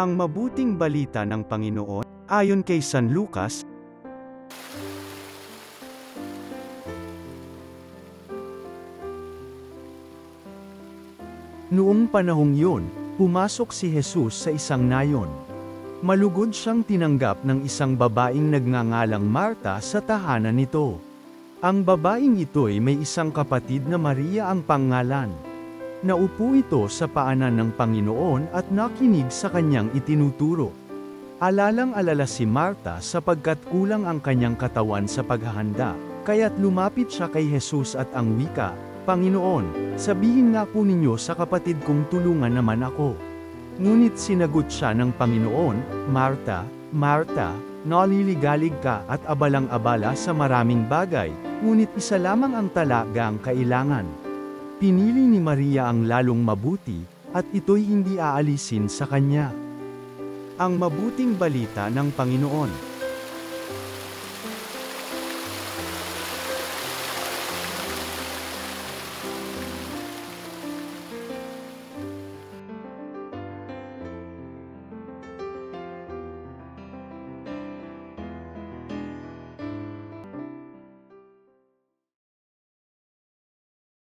Ang mabuting balita ng Panginoon, ayon kay San Lucas. Noong panahong yun, pumasok si Jesus sa isang nayon. Malugod siyang tinanggap ng isang babaeng nagngangalang Marta sa tahanan nito. Ang babaeng ito'y may isang kapatid na Maria ang pangalan. Naupo ito sa paanan ng Panginoon at nakinig sa kanyang itinuturo. Alalang-alala si Marta sapagkat kulang ang kanyang katawan sa paghahanda, kaya't lumapit siya kay Jesus at ang wika, "Panginoon, sabihin nga po ninyo sa kapatid kong tulungan naman ako." Ngunit sinagot siya ng Panginoon, "Marta, Marta, naliligalig ka at abalang-abala sa maraming bagay, ngunit isa lamang ang talagang kailangan. Pinili ni Maria ang lalong mabuti, at ito'y hindi aalisin sa kanya." Ang mabuting balita ng Panginoon.